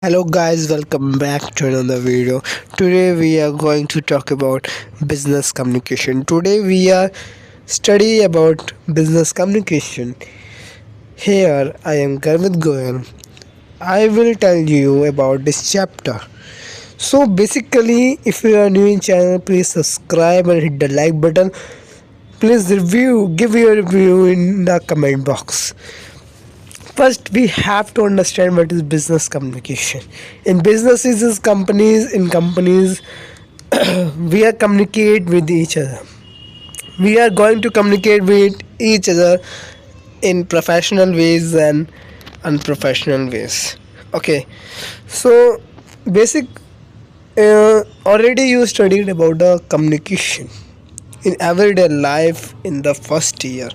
Hello guys, welcome back to another video. Today we are going to talk about business communication. Today we are study about business communication. Here I am Garvit Goyal. I will tell you about this chapter. So basically, if you are new in channel, please subscribe and hit the like button. Please give your review in the comment box. First, we have to understand what is business communication. In businesses, in companies, we are communicate with each other. We are going to communicate with each other in professional ways and unprofessional ways. Okay, so basic. Already you studied about the communication in everyday life in the first year.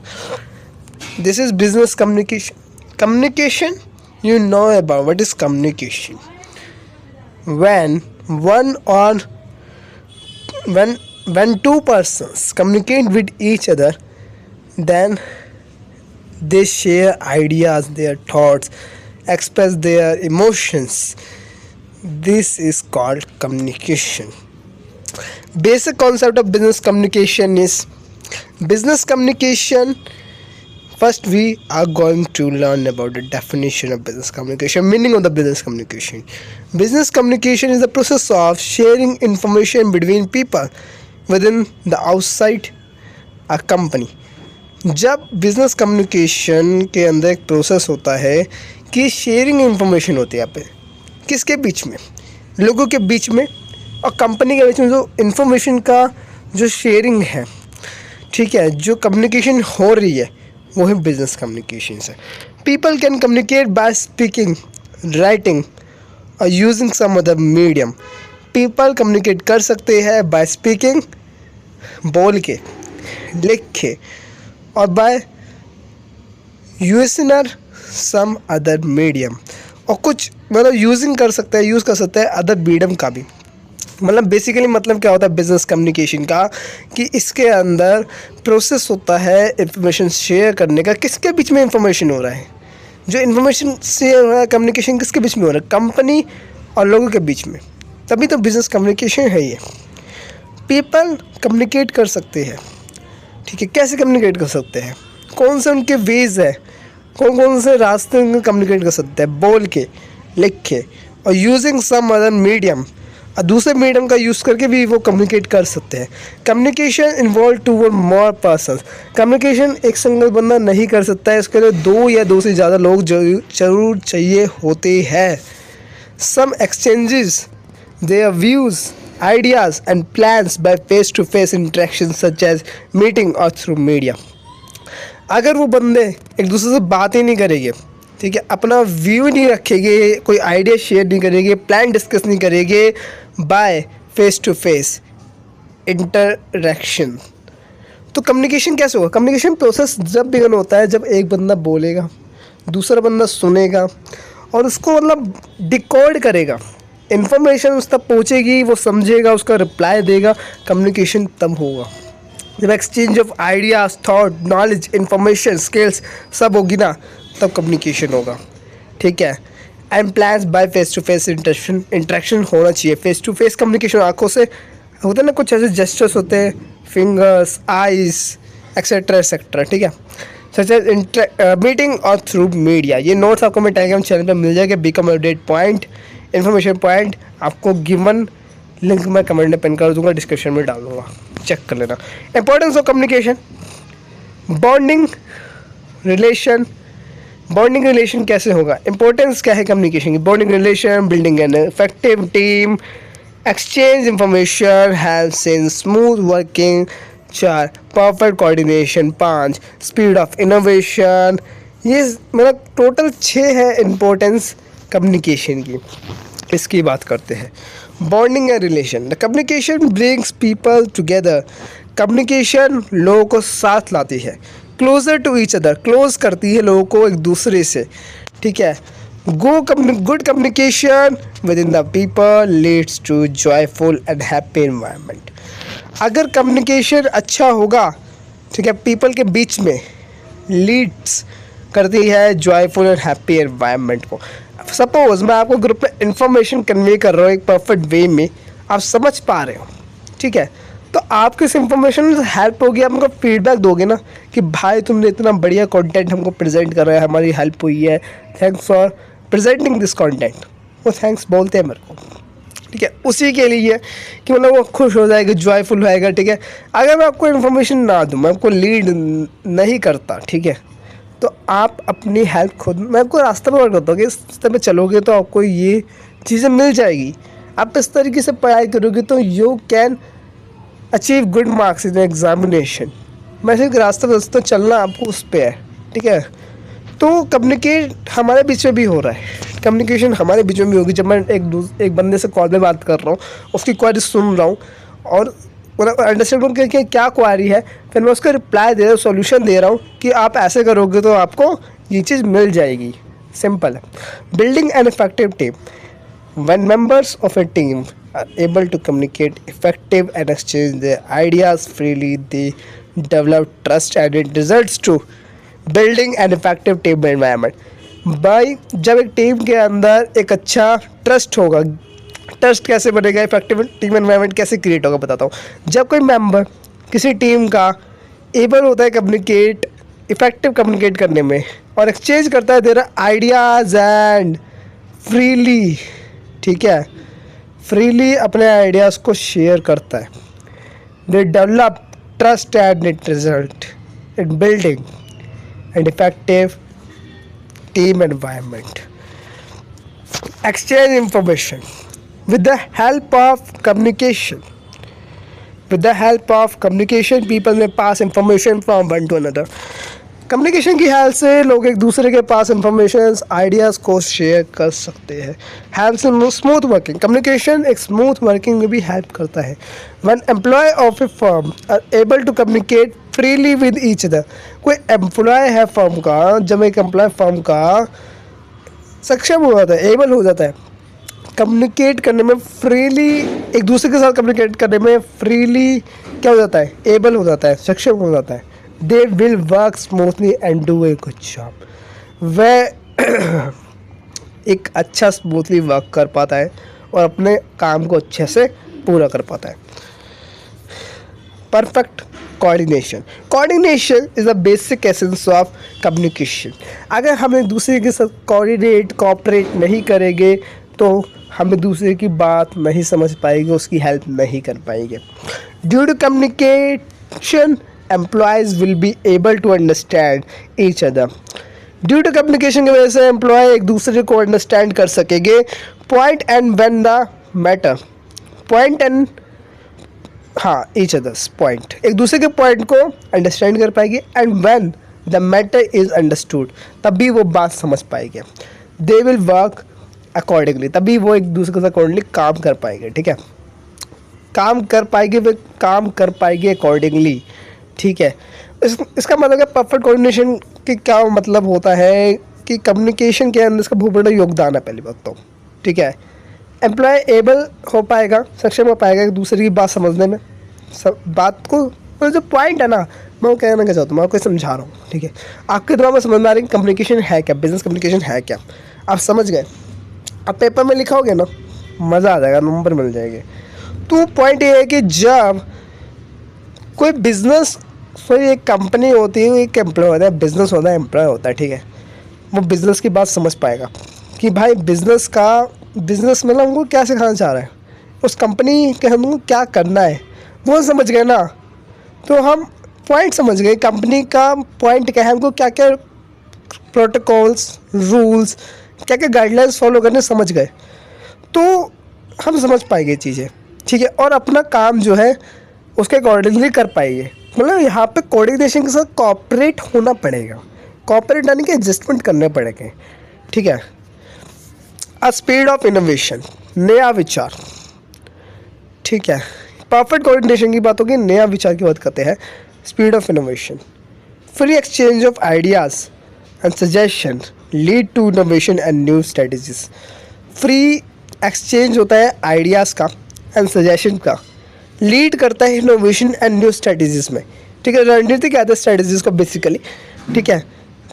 This is business communication. Communication, you know about what is communication. When one or when two persons communicate with each other, then they share ideas, their thoughts, express their emotions. This is called communication. Basic concept of business communication is business communication. First, we are going to learn about the definition of business communication, meaning of the business communication. Business communication is the process of sharing information between people within the outside a company. जब business communication के अंदर एक process होता है कि sharing information होती है यहाँ पे किसके बीच में, लोगों के बीच में और कंपनी के बीच में, जो इंफॉर्मेशन का जो शेयरिंग है, ठीक है, जो कम्युनिकेशन हो रही है वो है बिजनेस कम्युनिकेशन है. People can communicate by speaking, writing और using some other medium. People communicate कर सकते हैं बाय स्पीकिंग, बोल के, लिख के, और by using some other medium, और कुछ मतलब यूजिंग कर सकता है, यूज़ कर सकता है अदर मीडियम का भी. मतलब बेसिकली मतलब क्या होता है बिजनेस कम्युनिकेशन का कि इसके अंदर प्रोसेस होता है इंफॉर्मेशन शेयर करने का. किसके बीच में इंफॉर्मेशन हो रहा है, जो इंफॉर्मेशन शेयर हो रहा है, कम्युनिकेशन किसके बीच में हो रहा है, कंपनी और लोगों के बीच में, तभी तो बिजनेस कम्युनिकेशन है ये. पीपल कम्युनिकेट कर सकते हैं, ठीक है. कैसे कम्युनिकेट कर सकते हैं, कौन से उनके वेज है, कौन कौन से रास्ते उनके कम्युनिकेट कर सकते हैं, बोल के, लिख के, और यूजिंग सम अदर मीडियम, और दूसरे मीडियम का यूज़ करके भी वो कम्युनिकेट कर सकते हैं. Communication involve two more person. Communication एक सिंगल बंदा नहीं कर सकता है, इसके लिए दो या दो से ज़्यादा लोग जरूर चाहिए होते हैं. Some exchanges their views, ideas and plans by face to face interaction such as meeting और थ्रू मीडिया. अगर वो बंदे एक दूसरे से बात ही नहीं करेंगे, ठीक है, अपना व्यू नहीं रखेंगे, कोई आइडिया शेयर नहीं करेंगे, प्लान डिस्कस नहीं करेंगे by face to face interaction, तो कम्युनिकेशन कैसे होगा. कम्युनिकेशन प्रोसेस जब बिगन होता है जब एक बंदा बोलेगा, दूसरा बंदा सुनेगा और उसको मतलब डिकोड करेगा, इन्फॉर्मेशन उस तक पहुँचेगी, वो समझेगा, उसका रिप्लाई देगा. कम्युनिकेशन तब होगा जब exchange of ideas, thought, knowledge, information, skills सब होगी ना, तब कम्युनिकेशन होगा, ठीक है. And plans by face to face interaction होना चाहिए. फेस टू फेस कम्युनिकेशन, आंखों से होता है ना, कुछ ऐसे जेस्चर्स होते हैं, फिंगर्स, आइज, एक्सेट्रा एक्सेट्रा, ठीक है. सच एज मीटिंग और थ्रू मीडिया. ये नोट्स आपको मैं टेलीग्राम चैनल पर मिल जाएगा. BCom update point, information point आपको गिवन लिंक मैं कमेंट में पिन कर दूंगा, डिस्क्रिप्शन में डाल दूंगा, चेक कर लेना. Importance of communication, bonding relation. Bonding relation कैसे होगा, इंपॉर्टेंस क्या है कम्युनिकेशन की. Bonding relation, building an effective team, exchange information, helps in smooth working. 4 perfect coordination. 5 speed of innovation. ये मतलब टोटल 6 है इंपॉर्टेंस कम्युनिकेशन की. इसकी बात करते हैं. Bonding and relation. The communication brings people together. Communication लोगों को साथ लाती है. Closer to each other, close करती है लोगों को एक दूसरे से, ठीक है. Good communication within the people leads to joyful and happy environment. अगर कम्युनिकेशन अच्छा होगा, ठीक है, पीपल के बीच में लीड्स करती है जॉयफुल एंड हैप्पी एनवायरनमेंट को. सपोज मैं आपको ग्रुप में इंफॉर्मेशन कन्वे कर रहा हूँ एक परफेक्ट वे में, आप समझ पा रहे हो, ठीक है, तो आपकी इस इंफॉर्मेशन से हेल्प होगी, आप हमको फीडबैक दोगे ना कि भाई तुमने इतना बढ़िया कंटेंट हमको प्रेजेंट कर रहा है, हमारी हेल्प हुई है, thanks for presenting this content. वो थैंक्स बोलते हैं मेरे को, ठीक है, उसी के लिए कि मतलब वो खुश हो जाएगा, जॉयफुल होएगा, ठीक है। अगर मैं आपको इन्फॉर्मेशन ना दूँ, मैं आपको लीड नहीं करता, ठीक है, तो आप अपनी हेल्प खुद, मैं आपको रास्ता पर करता हूँ कि इस रास्ते पे चलोगे तो आपको ये चीज़ें मिल जाएगी। आप इस तरीके से पढ़ाई करोगे तो you can achieve good marks in examination. मैं सिर्फ रास्ते पर तो चलना आपको उस पर है, ठीक है। तो कम्युनिकेट हमारे बीच में भी हो रहा है, कम्युनिकेशन हमारे बीच में भी होगी। जब मैं एक बंदे से कॉल पे बात कर रहा हूँ, उसकी क्वारी सुन रहा हूँ और अंडरस्टैंड करके क्या क्वारी है, फिर मैं उसको रिप्लाई दे रहा हूँ, सॉल्यूशन दे रहा हूँ कि आप ऐसे करोगे तो आपको ये चीज़ मिल जाएगी। सिंपल है। Building an effective team, when members of a team are able to communicate effective and exchange their ideas freely, they develop trust and it results to building an effective team environment. भाई जब एक team के अंदर एक अच्छा trust होगा, trust कैसे बनेगा, इफेक्टिव टीम एनवायरनमेंट कैसे क्रिएट होगा बताता हूँ। जब कोई मेंबर किसी टीम का एबल होता है कम्युनिकेट, इफेक्टिव कम्युनिकेट करने में और एक्सचेंज करता है देयर आइडियाज़ एंड फ्रीली, ठीक है, फ्रीली अपने आइडियाज़ को शेयर करता है, they develop trust and it result in building and effective team environment. Exchange information with the help of communication. With the help of communication, people may pass information from one to another. Communication की help से लोग एक दूसरे के पास information ideas को share कर सकते हैं। Helps in smooth working, communication एक स्मूथ वर्किंग में भी हेल्प करता है। When employee of a firm are able to communicate freely with each other, कोई एम्प्लॉय है फर्म का, जब एक एम्प्लॉय फर्म का सक्षम हो जाता है, एबल हो जाता है कम्युनिकेट करने में फ्रीली, एक दूसरे के साथ कम्युनिकेट करने में फ्रीली क्या हो जाता है, एबल हो जाता है, सक्षम हो जाता है। They will work smoothly and do a good job, वह एक अच्छा स्मूथली वर्क कर पाता है और अपने काम को अच्छे से पूरा कर पाता है। Perfect coordination, coordination is the basic essence of communication. अगर हम एक दूसरे के साथ कोऑर्डिनेट कोऑपरेट नहीं करेंगे तो हम एक दूसरे की बात नहीं समझ पाएंगे, उसकी हेल्प नहीं कर पाएंगे। Due to communication employees will be able to understand each other, due to communication की वजह से एम्प्लॉय एक दूसरे को अंडरस्टैंड कर सकेंगे। Point and when the matter, point and हाँ ईच अदर्स पॉइंट, एक दूसरे के पॉइंट को अंडरस्टैंड कर पाएंगे। And when the matter is understood, तभी वो बात समझ पाएंगे। दे विल वर्क अकॉर्डिंगली, तभी वो एक दूसरे के साथ अकॉर्डिंगली काम कर पाएंगे, ठीक है, काम कर पाएंगे, वे काम कर पाएंगे अकॉर्डिंगली, ठीक है। इसका मतलब है परफेक्ट कोऑर्डिनेशन के क्या मतलब होता है कि कम्युनिकेशन के अंदर इसका बहुत बड़ा योगदान है। पहली बात तो ठीक है, एम्प्लॉय एबल हो पाएगा, सक्षम हो पाएगा एक दूसरे की बात समझने में, सब बात को मतलब जो पॉइंट है ना, मैं वो कहना क्या चाहता हूँ, मैं आपको समझा रहा हूँ, ठीक है। आपके दिमाग में समझ में आ रही है कम्युनिकेशन है क्या, बिजनेस कम्युनिकेशन है क्या, आप समझ गए। आप पेपर में लिखाओगे ना, मज़ा आ जाएगा, नंबर मिल जाएंगे। तो पॉइंट ये है कि जब कोई बिज़नेस, कोई एक कंपनी होती है, एक एम्प्लॉय होता है, बिज़नेस होता है, एम्प्लॉय होता है, ठीक है, वो बिज़नेस की बात समझ पाएगा कि भाई बिज़नेस मतलब हमको क्या सिखाना चाह रहा है, उस कंपनी के हमको क्या करना है, वो समझ गए ना। तो हम पॉइंट समझ गए, कंपनी का पॉइंट क्या है, हमको क्या क्या प्रोटोकॉल्स, रूल्स, क्या क्या गाइडलाइंस फॉलो करने समझ गए, तो हम समझ पाएंगे चीज़ें, ठीक है, और अपना काम जो है उसके अकॉर्डिंगली कर पाएंगे। मतलब यहाँ पे कोऑर्डिनेशन के साथ कोऑपरेट होना पड़ेगा, कोऑपरेट यानी कि एडजस्टमेंट करने पड़ेंगे, ठीक है। अ स्पीड ऑफ इनोवेशन, नया विचार, ठीक है। परफेक्ट कोऑर्डिनेशन की बात होगी, नया विचार की बात करते हैं। Speed of innovation, free exchange of ideas and suggestion lead to innovation and new strategies. Free exchange होता है आइडियाज़ का एंड सजेशन का, लीड करता है इनोवेशन एंड न्यू स्ट्रेटजीज में, ठीक है। रणनीति कहते हैं स्ट्रेटजीज को बेसिकली, ठीक है।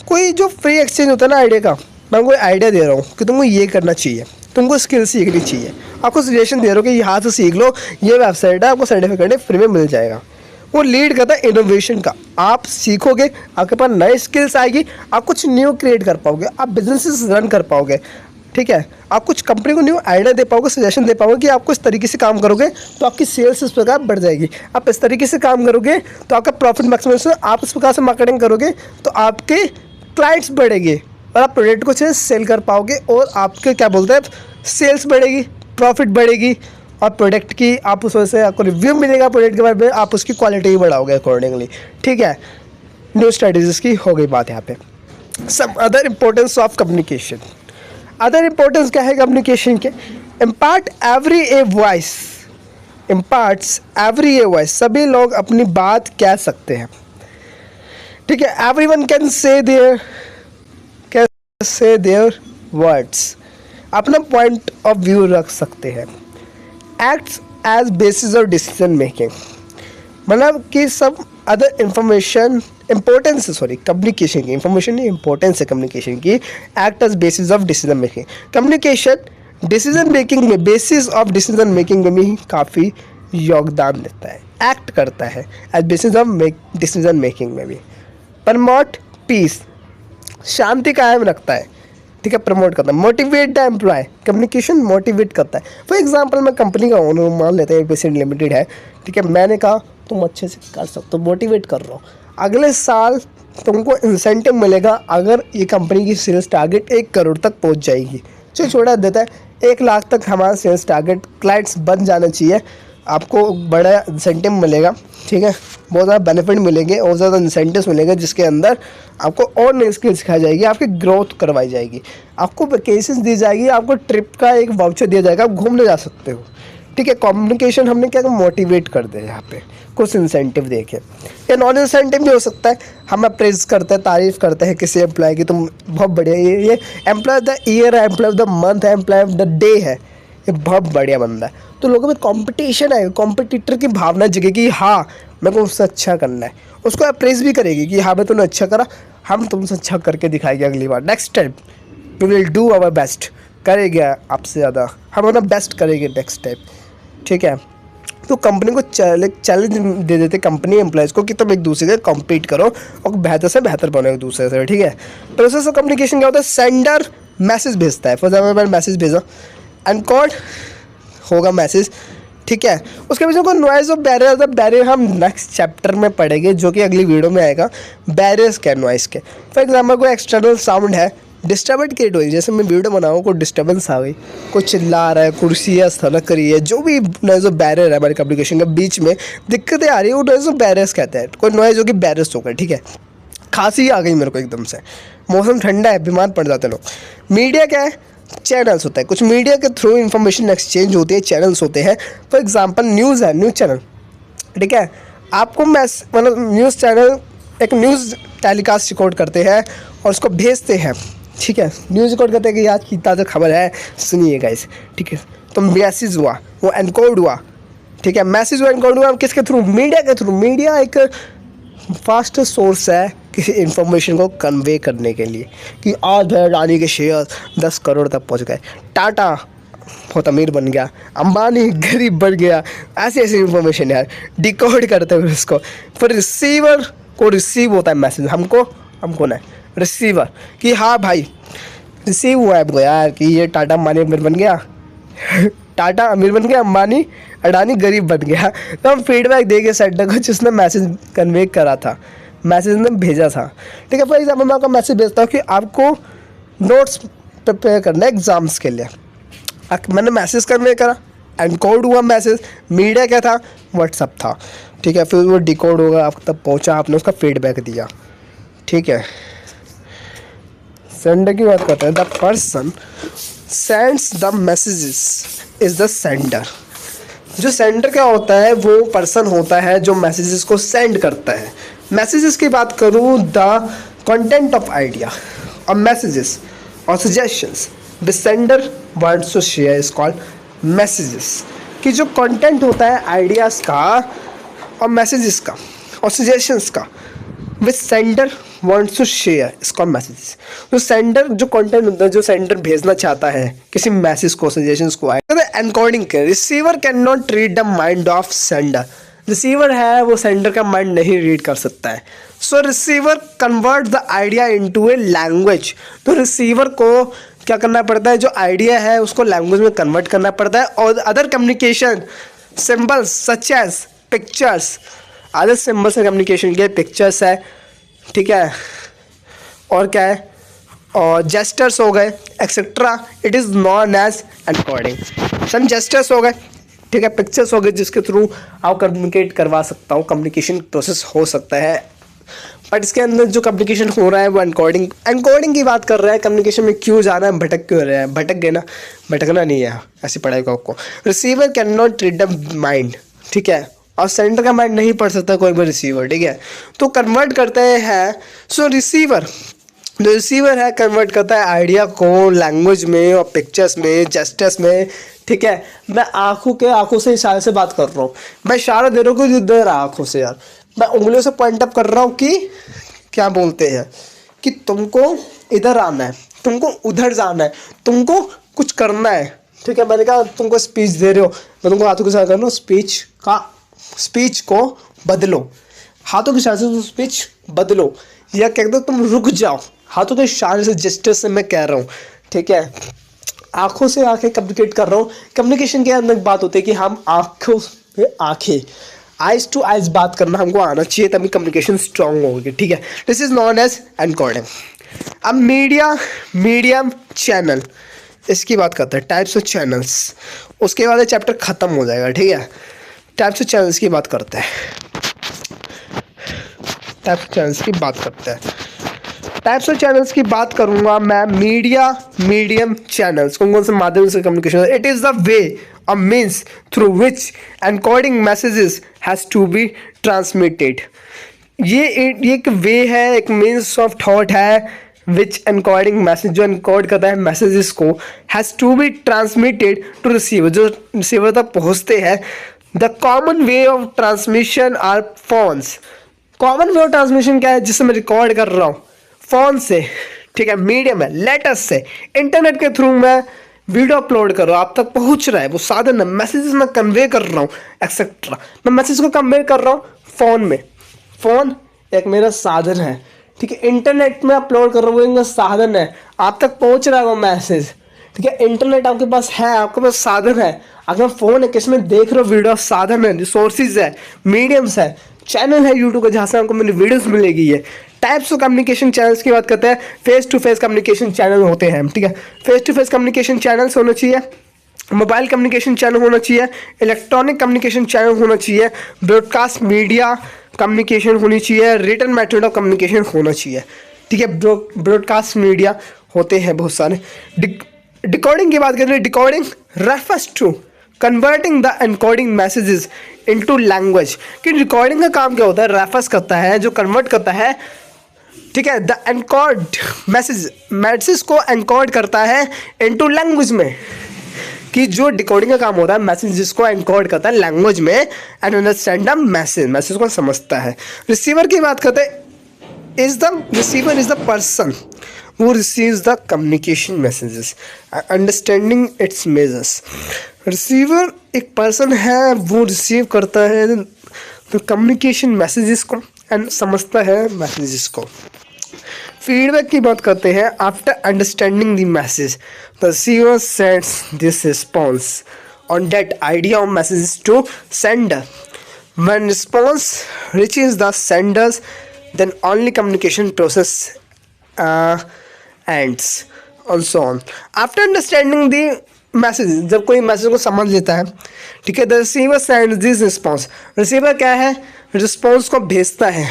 कोई जो फ्री एक्सचेंज होता है ना आइडिया का, मैं कोई आइडिया दे रहा हूँ कि तुमको ये करना चाहिए, तुमको स्किल सीखनी चाहिए, आपको सजेशन दे रहा हूँ कि यहाँ से सीख लो, ये वेबसाइट है, आपको सर्टिफिकेट फ्री में मिल जाएगा। वो लीड करता है इनोवेशन का। आप सीखोगे, आपके पास नई स्किल्स आएगी, आप कुछ न्यू क्रिएट कर पाओगे, आप बिजनेसेस रन कर पाओगे, ठीक है। आप कुछ कंपनी को न्यू आइडिया दे पाओगे, सजेशन दे पाओगे कि आपको इस तरीके से काम करोगे तो आपकी सेल्स इस प्रकार बढ़ जाएगी, आप इस तरीके से काम करोगे तो आपका प्रॉफिट मैक्सिमम, आप इस प्रकार से मार्केटिंग करोगे तो आपके क्लाइंट्स बढ़ेंगे और आप प्रोडक्ट को अच्छे से सेल कर पाओगे और आपके क्या बोलते हैं सेल्स बढ़ेगी, प्रॉफिट बढ़ेगी और प्रोडक्ट की आप उस वजह से आपको रिव्यू मिलेगा प्रोडक्ट के बारे में, आप उसकी क्वालिटी भी बढ़ाओगे अकॉर्डिंगली, ठीक है। न्यू स्ट्रेटजीज की हो गई बात यहाँ पे। Some other importance of communication, other importance क्या है कम्युनिकेशन के? Impart every a voice, imparts every a voice, सभी लोग अपनी बात कह सकते हैं, ठीक है। Everyone can say their words, अपना पॉइंट ऑफ व्यू रख सकते हैं। Acts as basis of decision making, मतलब कि सब अदर इंफॉर्मेशन इंपॉर्टेंस है, सॉरी कम्युनिकेशन की, इंफॉर्मेशन नहीं इंपॉर्टेंस है कम्युनिकेशन की। Act as basis of decision making, communication decision making में, बेसिस ऑफ डिसीजन मेकिंग में भी काफ़ी योगदान देता है, एक्ट करता है as basis of decision making में भी। प्रमोट पीस, शांति कायम रखता है, ठीक है, प्रमोट करता है। Motivate the employee, communication motivate करता है। फॉर एग्जांपल मैं कंपनी का ओनर मान लेते हैं, पेशेंट लिमिटेड है, ठीक है, मैंने कहा तुम अच्छे से कर सकते हो, मोटिवेट कर रहा हूँ, अगले साल तुमको इंसेंटिव मिलेगा अगर ये कंपनी की सेल्स टारगेट 1 करोड़ तक पहुँच जाएगी। चलो छोड़ा देता है, 1 लाख तक हमारा सेल्स टारगेट क्लाइंट्स बन जाना चाहिए, आपको बड़ा इंसेंटिव मिलेगा, ठीक है, बहुत ज़्यादा बेनिफिट मिलेंगे और ज़्यादा इंसेंटिव्स मिलेंगे जिसके अंदर आपको और नई स्किल सिखाई जाएगी, आपकी ग्रोथ करवाई जाएगी, आपको वैकेशंस दी जाएगी, आपको ट्रिप का एक वाउचर दिया जाएगा, आप घूमने जा सकते हो, ठीक है। कम्युनिकेशन हमने क्या मोटिवेट कर दिया यहाँ पे, कुछ इंसेंटिव देके, या नॉन इंसेंटिव भी हो सकता है, हम अप्रेज करते हैं, तारीफ़ करते हैं किसी एम्प्लॉय की, तुम बहुत बढ़िया, ये एम्प्लॉय ऑफ द ईयर है, एम्प्लॉय ऑफ द मंथ है, एम्प्लॉय ऑफ द डे है, ये बहुत बढ़िया बंदा है, तो लोगों में कंपटीशन है, कॉम्पिटिटर की भावना जगेगी, हाँ मेरे को उससे अच्छा करना है, उसको अप्रेज भी करेगी कि हाँ भाई तूने अच्छा करा, हम तुमसे अच्छा करके दिखाएंगे अगली बार, next time we will do our best, करेंगे आपसे ज़्यादा, हम अपना बेस्ट करेंगे नेक्स्ट टाइम, ठीक है। तो कंपनी को चैलेंज दे देते कंपनी एम्प्लॉयज़ को कि तुम एक दूसरे से कॉम्पीट करो और बेहतर से बेहतर बनो एक दूसरे से, ठीक है। प्रोसेस ऑफ कम्युनिकेशन क्या होता है? सेंडर मैसेज भेजता है, फॉर एग्जाम्पल मैंने मैसेज भेजा, एनकोड होगा मैसेज, ठीक है, उसके पीछे कोई नॉइज़ और बैरियर होता है, बैरियर हम नेक्स्ट चैप्टर में पढ़ेंगे जो कि अगली वीडियो में आएगा, बैरियर्स क्या नॉइज़ के। फॉर एग्जाम्पल कोई एक्सटर्नल साउंड है, डिस्टर्बेंस क्रिएट हुई, जैसे मैं वीडियो बनाऊँ कोई डिस्टर्बेंस आ गई, कोई चिल्ला रहा है, कुर्सियाँ सनक रही है, जो भी नॉइज़ और बैरियर है हमारे कम्युनिकेशन के बीच में दिक्कतें आ रही है, वो नॉइज़ और बैरियर्स कहते हैं। कोई नॉइज़ होगी बैरियर्स होकर, ठीक है। खांसी आ गई मेरे को एकदम से, मौसम ठंडा है, बीमार पड़ जाते लोग। मीडिया क्या है? चैनल्स होता है, कुछ मीडिया के थ्रू इन्फॉर्मेशन एक्सचेंज होती है, चैनल्स होते हैं। फॉर एग्जांपल न्यूज़ है, न्यूज़ चैनल, ठीक है, आपको मतलब न्यूज़ चैनल एक न्यूज़ टेलीकास्ट रिकॉर्ड करते हैं और उसको भेजते हैं, ठीक है, न्यूज़ रिकॉर्ड करते हैं कि आज की ताज़ा खबर है, सुनिए गाइस, ठीक है। तो मैसेज हुआ, वो एनकोड हुआ, ठीक है, मैसेज हुआ, एनकोड हुआ, किसके थ्रू? मीडिया के थ्रू। मीडिया एक फास्ट सोर्स है किसी इन्फॉर्मेशन को कन्वे करने के लिए कि आज अडानी के शेयर 10 करोड़ तक पहुंच गए, टाटा बहुत अमीर बन गया, अंबानी गरीब बन गया, ऐसी ऐसी इन्फॉर्मेशन यार डिकोड करते हैं उसको। फिर रिसीवर को रिसीव होता है मैसेज, हमको नहीं, रिसीवर कि हाँ भाई रिसीव हुआ है आपको यार कि ये टाटा अंबानी अमीर बन गया टाटा अमीर बन गया, अंबानी अडानी गरीब बन गया। तो हम फीडबैक देंगे सेंटर को जिसने मैसेज कन्वे करा था, मैसेज ने भेजा था, ठीक है। फॉर एग्जाम्पल मैं आपको मैसेज भेजता हूँ कि आपको नोट्स प्रिपेयर करना है एग्ज़ाम्स के लिए, मैंने मैसेज कन्वे करा, एनकोड हुआ मैसेज, मीडिया क्या था? व्हाट्सअप था, ठीक है, फिर वो डिकोड होगा, आप तक पहुँचा, आपने उसका फीडबैक दिया, ठीक है। सेंडर की बात करते हैं, the person sends the messages is the sender. जो सेंडर क्या होता है? वो पर्सन होता है जो मैसेजेस को सेंड करता है। मैसेजेस की बात करूँ, द कंटेंट ऑफ आइडिया और मैसेजेस और suggestions the sender wants to share is called messages. कि जो कंटेंट होता है आइडियाज़ का और मैसेजेस का और सजेशंस का with sender wants to share इसका मैसेज, तो सेंडर जो कंटेंट होता है जो सेंडर भेजना चाहता है किसी मैसेज को, सजेशंस को, एनकोडिंग के receiver can not read the mind of sender, receiver है वो सेंडर का माइंड नहीं रीड कर सकता है। So receiver convert the idea into a language, तो रिसीवर को क्या करना पड़ता है, जो आइडिया है उसको लैंग्वेज में कन्वर्ट करना पड़ता है। और other communication symbols such as pictures, other symbols से कम्युनिकेशन के पिक्चर्स है, ठीक है, और क्या है, और जेस्टर्स हो गए etcetera, it is known as encoding. Some gestures हो गए, ठीक है, पिक्चर्स हो गए जिसके थ्रू आप कम्युनिकेट करवा सकता हूँ, कम्युनिकेशन प्रोसेस हो सकता है। बट इसके अंदर जो कम्युनिकेशन हो रहा है वो एनकोडिंग की बात कर रहा है। कम्युनिकेशन में क्यों जा रहा है, भटक क्यों रहा है, भटक गए ना, भटकना नहीं है, ऐसी पढ़ाएगा आपको। Receiver can not read the mind, ठीक है, और सेंडर का माइंड नहीं पढ़ सकता कोई भी रिसीवर, ठीक है, तो कन्वर्ट करते हैं। सो रिसीवर जो रिसीवर है कन्वर्ट करता है आइडिया को लैंग्वेज में और पिक्चर्स में, जेस्टर्स में, ठीक है। मैं आंखों से इशारे से बात कर रहा हूँ, मैं इशारा दे रहा हूँ इधर आंखों से, यार मैं उंगलियों से पॉइंट अप कर रहा हूँ कि क्या बोलते हैं कि तुमको इधर आना है, तुमको उधर जाना है, तुमको कुछ करना है, ठीक है। मैंने कहा तुमको स्पीच दे रहे हो, मैं तुमको हाथों के साथ कर रहा हूँ, स्पीच को बदलो, हाथों के इशारे से स्पीच बदलो, या कह दो तुम रुक जाओ, हाथों के इशारे से, जेस्चर से मैं कह रहा हूँ, ठीक है। आंखों से आंखें कम्युनिकेट कर रहा हूँ। कम्युनिकेशन के अंदर बात होती है कि हम आंखों से आंखें, आइज टू आइज बात करना हमको आना चाहिए, तभी कम्युनिकेशन स्ट्रांग होगी, ठीक है। This is known as encoding. अब मीडियम चैनल, इसकी बात करते हैं, टाइप्स ऑफ चैनल्स, उसके बाद चैप्टर खत्म हो जाएगा, ठीक है। टाइप्स ऑफ चैनल्स की बात करते हैं, टाइप्स ऑफ चैनल्स की बात करते हैं। टाइप्स ऑफ चैनल्स की बात करूंगा मैं, मीडियम चैनल्स, कौन से माध्यम से communication, it is the way और means through which encoding messages has to be transmitted. ये एक वे है, एक मीन्स ऑफ थॉट है, विच एनकोडिंग मैसेज, जो एनकोड करता है मैसेजेस को, has to be transmitted to receiver, जो रिसीवर तक पहुँचते हैं। The common way of transmission are phones, common way of transmission क्या है, जिससे मैं रिकॉर्ड कर रहा हूँ, फ़ोन से, ठीक है। मीडियम है लेटर्स से, इंटरनेट के थ्रू मैं वीडियो अपलोड कर रहा हूँ, आप तक पहुँच रहा है, वो साधन है, मैसेजेस मैं कन्वे कर रहा हूँ एक्सेट्रा। मैं मैसेज को कन्वे कर रहा हूँ फ़ोन में, फ़ोन एक मेरा साधन है, ठीक है। इंटरनेट में अपलोड कर रहा हूँ, वो एक साधन है, आप तक पहुँच रहा है वो मैसेज, ठीक है। इंटरनेट आपके पास है, आपके पास साधन है, अगर फ़ोन है किसमें देख रहे हो वीडियो, साधन है, रिसोर्सेज है, मीडियम्स है, चैनल है यूट्यूब का जहाँ से आपको मेरी वीडियोस मिलेगी। है टाइप्स ऑफ कम्युनिकेशन चैनल्स की बात करते हैं, face to face communication channel होते हैं, ठीक है। Face to face communication channels होना चाहिए, मोबाइल कम्युनिकेशन चैनल होना चाहिए, इलेक्ट्रॉनिक कम्युनिकेशन चैनल होना चाहिए, ब्रॉडकास्ट मीडिया कम्युनिकेशन होनी चाहिए, रिटन मेथड ऑफ कम्युनिकेशन होना चाहिए, ठीक है। ब्रॉडकास्ट मीडिया होते हैं बहुत सारे। डिकोडिंग की बात करें, decoding refers to converting the encoding messages into language, कि रिकॉर्डिंग का काम क्या होता है, रेफर्स करता है, जो कन्वर्ट करता है, ठीक है। द एनकोड मैसेज को एनकोड करता है इनटू लैंग्वेज में, कि जो डिकोडिंग का काम होता है मैसेज जिसको एनकोड करता है लैंग्वेज में, एंड अंडरस्टैंड द मैसेज को समझता है। रिसीवर की बात करते हैं, receiver is the person who receives the communication messages understanding its measures। Receiver एक पर्सन है, वो रिसीव करता है तो कम्युनिकेशन मैसेजेस को एंड समझता है मैसेजेस को। फीडबैक की बात करते हैं, after understanding the message the receiver sends this response on that idea of messages to sender. When response reaches the senders then only communication process ends and so on। after understanding the message, जब कोई message को समझ लेता है, ठीक है, the receiver sends this response। Receiver क्या है, रिस्पॉन्स को भेजता है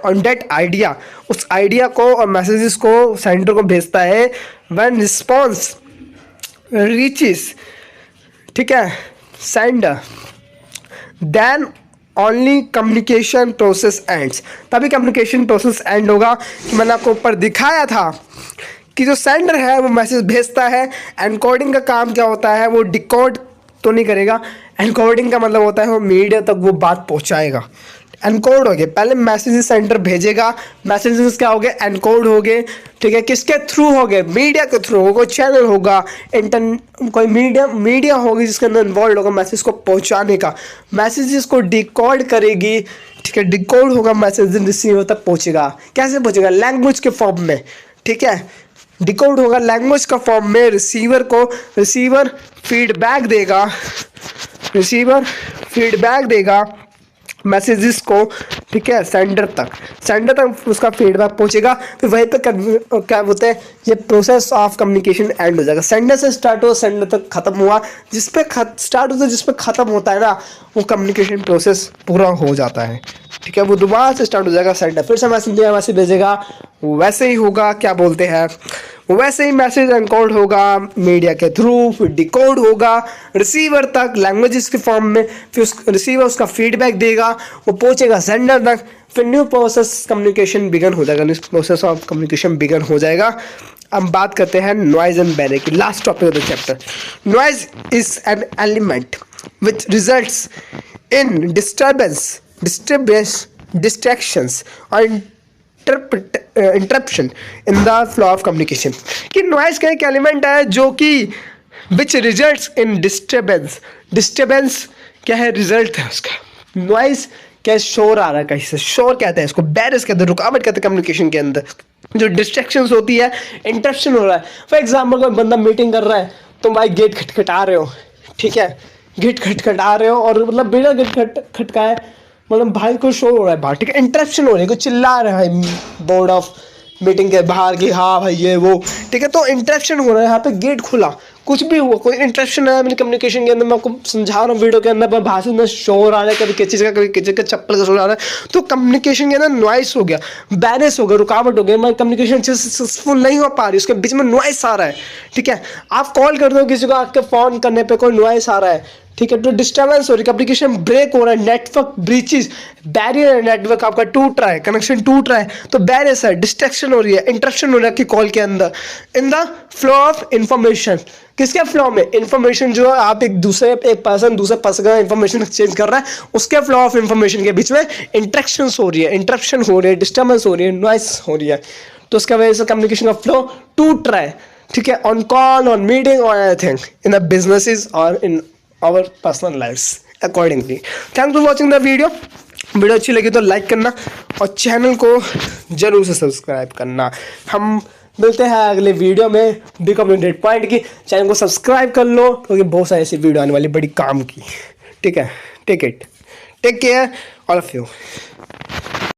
on that idea, उस आइडिया को और मैसेजेस को सेंडर को भेजता है। when response reaches, ठीक है, sender then only communication process ends। तभी कम्युनिकेशन प्रोसेस एंड होगा। कि मैंने आपको ऊपर दिखाया था कि जो सेंडर है वो मैसेज भेजता है, एनकोडिंग का काम क्या होता है, वो डिकोड तो नहीं करेगा, एनकोडिंग का मतलब होता है वो मीडिया तक वो बात पहुंचाएगा। एनकोड हो गए, पहले मैसेजेस सेंडर भेजेगा, मैसेजेस क्या हो गए, एनकोड हो गए, ठीक है, किसके थ्रू हो गए, मीडिया के थ्रू, कोई चैनल होगा, कोई मीडिया होगी जिसके अंदर इन्वॉल्व होगा मैसेज को पहुंचाने का, मैसेजेस को डिकोड करेगी, ठीक है, डिकोड होगा, मैसेज रिसीवर तक पहुंचेगा, कैसे पहुंचेगा, लैंग्वेज के फॉर्म में, ठीक है, डिकोड होगा लैंग्वेज का फॉर्म में, रिसीवर फीडबैक देगा मैसेजेस को, ठीक है, सेंडर तक उसका फीडबैक पहुंचेगा, फिर वहीं पे क्या बोलते हैं, ये प्रोसेस ऑफ कम्युनिकेशन एंड हो जाएगा, सेंडर से स्टार्ट हो सेंडर तक खत्म हुआ, जिस पे स्टार्ट होता है जिस पे खत्म होता है ना, वो कम्युनिकेशन प्रोसेस पूरा हो जाता है, ठीक है, वो दोबारा से स्टार्ट हो जाएगा, सेंडर फिर से मैसेज भेजेगा, वैसे ही होगा, क्या बोलते हैं, वैसे ही मैसेज एनकोड होगा मीडिया के थ्रू, फिर डिकोड होगा रिसीवर तक लैंग्वेजेस के फॉर्म में, फिर रिसीवर उसका फीडबैक देगा, वो पहुंचेगा सेंडर तक, फिर न्यू प्रोसेस कम्युनिकेशन बिगन हो जाएगा, new process of communication begin हो जाएगा। अब बात करते हैं नॉइज एंड बैरियर की, last topic of the chapter. Noise is an element which results in distractions और interruption in the flow of communication. कि नॉइज का एक एलिमेंट है जो कि विच रिजल्ट्स इन डिस्टर्बेंस क्या है, रिजल्ट है उसका। नॉइज क्या, शोर आ रहा है कहीं से, शोर कहते हैं इसको, बैरियर्स कहते हैं, रुकावट कहते हैं कम्युनिकेशन के अंदर, जो डिस्ट्रैक्शंस होती है, इंटरप्शन हो रहा है। फॉर एग्जाम्पल कोई बंदा मीटिंग कर रहा है, तुम भाई गेट खटखटा रहे हो, ठीक है, गेट खटखटा रहे हो और मतलब बिना गेट खटकाए मतलब भाई कोई शोर हो रहा है बाहर, ठीक है, इंटरप्शन हो रही है, कोई चिल्ला रहा है बोर्ड ऑफ मीटिंग के बाहर की, हाँ भाई ये वो, ठीक है, तो इंटरप्शन हो रहा है, यहाँ पे गेट खुला, कुछ भी हुआ, कोई इंटरप्शन है मेरी कम्युनिकेशन के अंदर, मैं आपको समझा रहा हूँ वीडियो के अंदर, मैं भाषण में शोर आ रहा है, कभी किसी चीज़ का, कभी किसी का चप्पल का शोर आ रहा है, तो कम्युनिकेशन के अंदर नॉइस हो गया, बैरियर्स हो गया, रुकावट हो गई, मैं कम्युनिकेशन अच्छे से सक्सेसफुल नहीं हो पा रही, उसके बीच में नॉइस आ रहा है, ठीक है, आप कॉल कर दो किसी को, आपके फ़ोन करने पर कोई नॉइस आ रहा है, ठीक है, तो डिस्टर्बेंस हो रही है, कम्युनिकेशन ब्रेक हो रहा है, नेटवर्क ब्रीचेस, बैरियर है, नेटवर्क आपका टूट रहा है, कनेक्शन टूट रहा है, तो बैरियर्स है, डिस्ट्रैक्शन हो रही है, इंटरप्शन हो रहा है कि कॉल के अंदर, इन द फ्लो ऑफ इंफॉर्मेशन, किसके फ्लो में, इंफॉर्मेशन जो है, आप एक पर्सन दूसरे पर्सन का इंफॉर्मेशन एक्सचेंज कर रहा है, उसके फ्लो ऑफ इंफॉर्मेशन के बीच में इंटरेक्शन हो रही है, इंटरप्शन हो रही है, डिस्टर्बेंस हो रही है, नॉइस हो रही है, तो उसका वजह से कम्युनिकेशन का फ्लो टूट रहा है, ठीक है, ऑन कॉल, ऑन मीटिंग और एनीथिंग इन द बिजनेसेस और इन our personal lives accordingly. Thanks for watching the video. Video अच्छी लगी तो लाइक करना और चैनल को जरूर से सब्सक्राइब करना। हम मिलते हैं अगले वीडियो में बिकॉम पॉइंट की। चैनल को सब्सक्राइब कर लो क्योंकि बहुत सारी ऐसी वीडियो आने वाली बड़ी काम की, ठीक है, take care all of you.